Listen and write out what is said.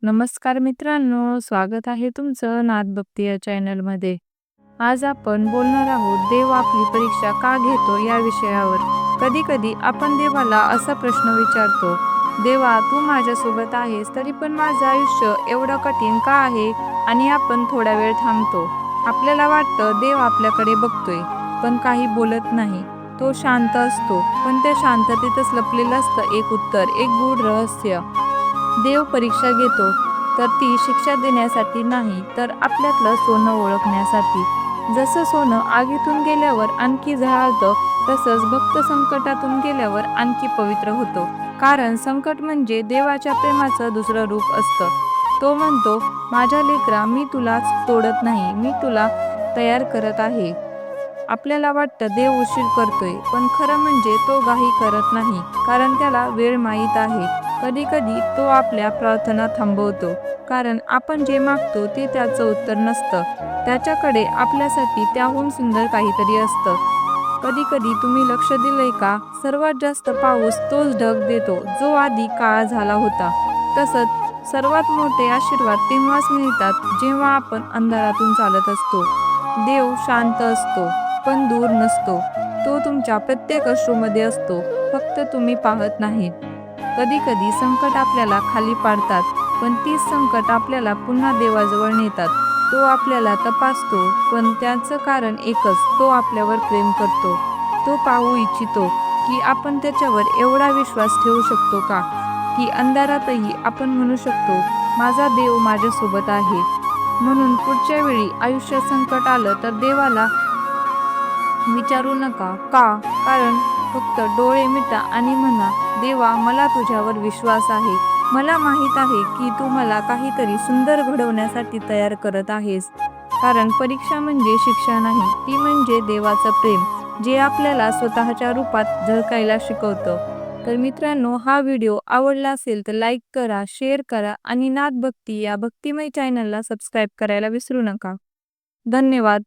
नमस्कार मित्रांनो, स्वागत आहे तुमचं नादभक्ती या चॅनलमध्ये. आज आपण बोलणार आहोत देव आपली परीक्षा का घेतो या विषयावर. कधी-कधी आपण देवाला असा प्रश्न विचारतो, देवा तू माझ्यासोबत आहेस तरी पण माझं आयुष्य एवढं कठीण का आहे? आणि आपण थोडा वेळ थांबतो. आपल्याला वाटतं देव आपल्याकडे बघतोय, पण काही बोलत नाही. तो शांत असतो, पण त्या शांततेतच लपलेलं असतं एक उत्तर, एक गूढ रहस्य. देव परीक्षा घेतो तर ती शिक्षा देण्यासाठी नाही, तर आपल्यातलं सोनं ओळखण्यासाठी. जसं सोनं आगीतून गेल्यावर आणखी झळाळतं, तसंच भक्त संकटातून गेल्यावर आणखी पवित्र होतो. कारण संकट म्हणजे देवाच्या प्रेमाचं दुसरं रूप असतं. तो म्हणतो, माझ्या लेकरा, मी तुला तोडत नाही, मी तुला तयार करत आहे. आपल्याला वाटतं देव उशीर करतोय, पण खरं म्हणजे तो घाई करत नाही, कारण त्याला वेळ माहीत आहे. कधी-कधी तो आपल्या प्रार्थना थांबवतो, कारण आपण जे मागतो ते त्याचं उत्तर नसतं. त्याच्याकडे आपल्यासाठी त्याहून सुंदर काहीतरी असतं. कधी-कधी तुम्ही लक्ष दिलंय का? सर्वात जास्त पाऊस तोच ढग देतो, जो आधी काळा झाला होता. तसंच सर्वात मोठे आशीर्वाद तेव्हाच मिळतात, जेव्हा आपण अंधारातून चालत असतो. देव शांत असतो, पण दूर नसतो. तो तुमच्या प्रत्येक अश्रूमध्ये असतो, फक्त तुम्ही पाहत नाहीत. कधी-कधी संकट आपल्याला खाली पाडतात, पण तीच संकट आपल्याला पुन्हा देवाजवळ नेतात. तो आपल्याला तपासतो, पण त्याचं कारण एकच, तो आपल्यावर प्रेम करतो. तो पाहू इच्छितो, की आपण त्याच्यावर एवढा विश्वास ठेवू शकतो का? की अंधारातही आपण म्हणू शकतो, माझा देव माझ्यासोबत आहे. म्हणून पुढच्या वेळी आयुष्यात संकट आलं तर देवाला विचारू नका का? कारण फक्त डोळे मिटा आणि म्हणा, देवा मला तुझ्यावर विश्वास आहे. मला माहीत आहे की तू मला काहीतरी सुंदर घडवण्यासाठी तयार करत आहेस. कारण परीक्षा म्हणजे शिक्षा नाही, ती म्हणजे देवाचं प्रेम, जे आपल्याला स्वतःच्या रूपात झळकायला शिकवतं. तर मित्रांनो, हा व्हिडिओ आवडला असेल तर लाईक करा, शेअर करा आणि नादभक्ती या भक्तिमय चॅनलला सबस्क्राईब करायला विसरू नका. धन्यवाद.